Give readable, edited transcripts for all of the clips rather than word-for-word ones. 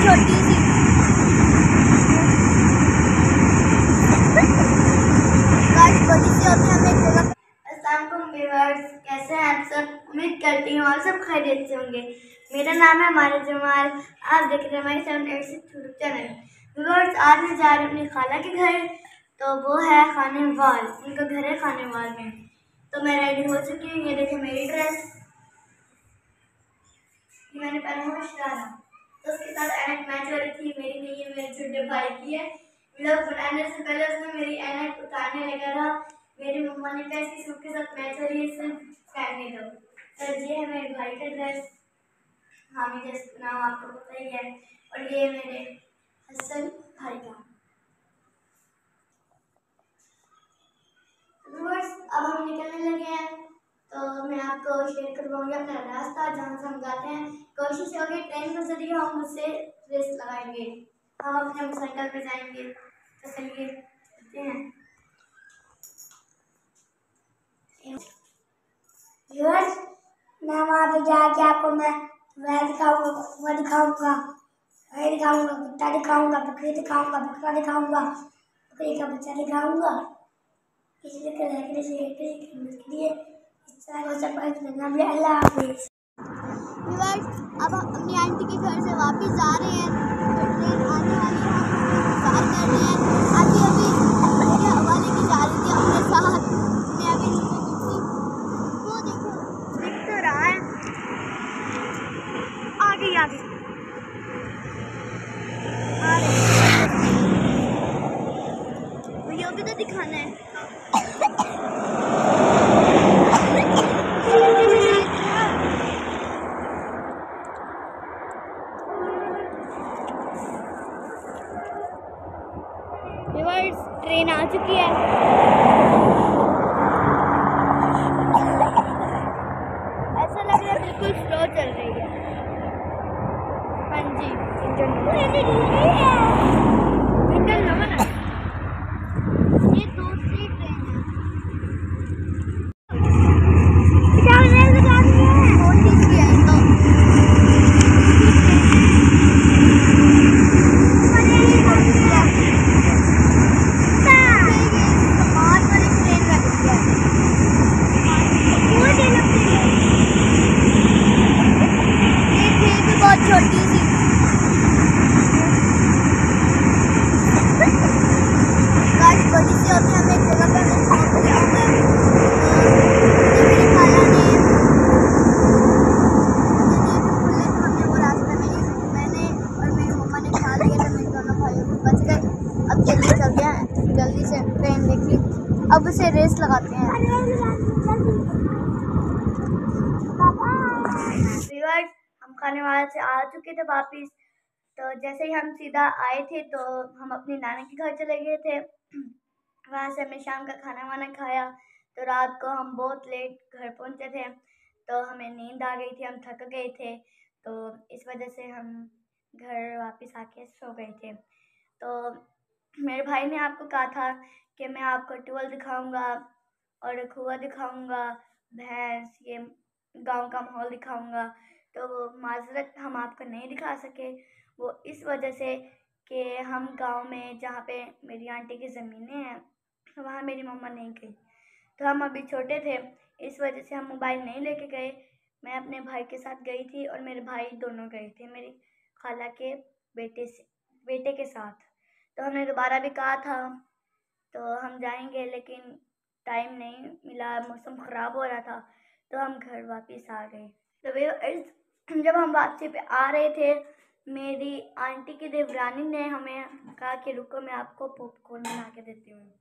छोटी सी। छोटी सी होती है, हम एक जगह। अस्सलाम व्यूअर्स, कैसे हैं आप सब? उम्मीद करती हूँ आप सब खैरियत से होंगे। मेरा नाम है मारिया जमाल, आप देख रहे हैं हमारे 786 यूट्यूब चैनल। व्यूअर्स, आज मैं जा रही हूँ अपनी खाला के घर, तो वो है खानेवाल, उनका घर है खानेवाल में। तो मैं रेडी हो चुकी हूँ, ये देखें मेरी ड्रेस, मैंने पहना हुआ शरारा। तो उसके साथ ऐनक मैच हो रही थी, मेरी नहीं है, मेरे छोटे भाई की है। व्लॉग बनाने से पहले उसने मेरी ऐनक उतारने लगा था। मेरी मम्मा ने कहा इसकी सूट के साथ मैच हो रही है, इसे पहनने दो। तो ये है मेरे भाई का ड्रेस, हामी जैसा नाम आपको पता ही है, और ये मेरे हसन भाई का। अब हम निकलने लगे हैं, तो मैं आपको शेयर करवाऊंगी अपना रास्ता जहाँ से हम जाते हैं। कोशिश होगी ट्रेन के जरिए हम उससे रेस लगाएंगे, हम अपने मोटरसाइकिल पे जाएंगे। तो चलिए चलते हैं। मैं वहाँ पे जाके आपको मैं वह दिखाऊंगा, वह दिखाऊंगा, वह दिखाऊंगा, कुत्ता दिखाऊंगा, बकरी दिखाऊंगा, बकरा दिखाऊंगा, बकरी का बच्चा दिखाऊंगा। इसलिए के लिए अल्लाह हाफिज़। अब हम अपनी आंटी के घर से वापस जा रहे हैं, तो ट्रेन आने वाली है, हम इंतजार कर रहे हैं। अभी मेरे हवा लेके जा रही थी अपने साथ, मैं अभी नीचे गिरती, वो देखो दिख तो रहा है, आगे आ रही भैया भी तो दिखाना है। ट्रेन आ चुकी है, ऐसा लग रहा है बिल्कुल स्लो चल रही है। हाँ जी, इंजन नवा ना, ये दूसरी ट्रेन है। छोटी सी छोटी सी होती है, हम एक जगह पर पहुंच गए होंगे। मेरी खाला ने हमने वो रास्ते में मैंने और मेरी मम्मा ने खा लिया, तो मेरे दोनों भाइयों को बच गए। अब जल्दी चलते हैं, जल्दी से ट्रेन देखी, अब उसे रेस लगाते हैं। हम खानेवाल से आ चुके थे वापिस, तो जैसे ही हम सीधा आए थे तो हम अपनी नानी के घर चले गए थे। वहाँ से हमने शाम का खाना वाना खाया, तो रात को हम बहुत लेट घर पहुँचे थे, तो हमें नींद आ गई थी, हम थक गए थे, तो इस वजह से हम घर वापस आके सो गए थे। तो मेरे भाई ने आपको कहा था कि मैं आपको टूल दिखाऊंगा और कुआं दिखाऊंगा, भैंस, ये गांव का माहौल दिखाऊंगा, तो वो माजरत हम आपको नहीं दिखा सके। वो इस वजह से कि हम गांव में जहाँ पे मेरी आंटी की ज़मीनें हैं वहाँ मेरी मम्मा नहीं गई, तो हम अभी छोटे थे, इस वजह से हम मोबाइल नहीं लेके गए। मैं अपने भाई के साथ गई थी और मेरे भाई दोनों गए थे मेरी खाला के बेटे के साथ। तो हमने दोबारा भी कहा था तो हम जाएंगे, लेकिन टाइम नहीं मिला, मौसम ख़राब हो रहा था, तो हम घर वापस आ गए। तो जब हम वापसी पे आ रहे थे, मेरी आंटी की देवरानी ने हमें कहा कि रुको मैं आपको पॉपकॉर्न बना के देती हूँ।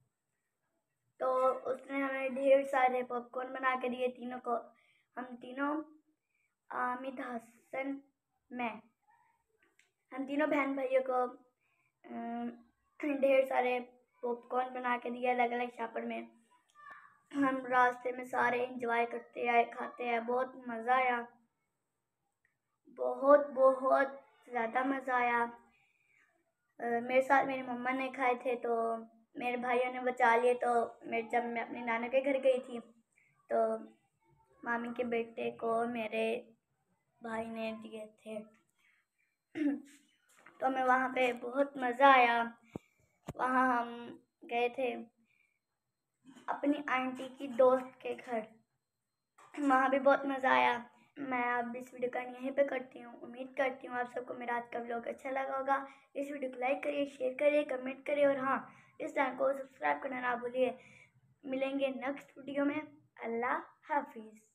तो उसने हमें ढेर सारे पॉपकॉर्न बना के दिए तीनों को। हम तीनों, आमिद, हसन, मैं, हम तीनों बहन भाइयों को ढेर सारे पॉपकॉर्न बना के दिए अलग अलग शापर में। हम रास्ते में सारे एंजॉय करते आए, खाते हैं, बहुत मज़ा आया, बहुत बहुत ज़्यादा मज़ा आया। मेरे साथ मेरी मम्मा ने खाए थे, तो मेरे भाइयों ने बचा लिए। तो जब मैं अपने नाना के घर गई थी तो मामी के बेटे को मेरे भाई ने दिए थे। तो हमें वहाँ पे बहुत मज़ा आया। वहाँ हम गए थे अपनी आंटी की दोस्त के घर, वहाँ भी बहुत मज़ा आया। मैं अब इस वीडियो का यहीं पे करती हूँ। उम्मीद करती हूँ आप सबको मेरा आज का व्लॉग अच्छा लगा होगा। इस वीडियो को लाइक करिए, शेयर करिए, कमेंट करिए और हाँ, इस चैनल को सब्सक्राइब करना ना भूलिए। मिलेंगे नेक्स्ट वीडियो में। अल्लाह हाफिज़।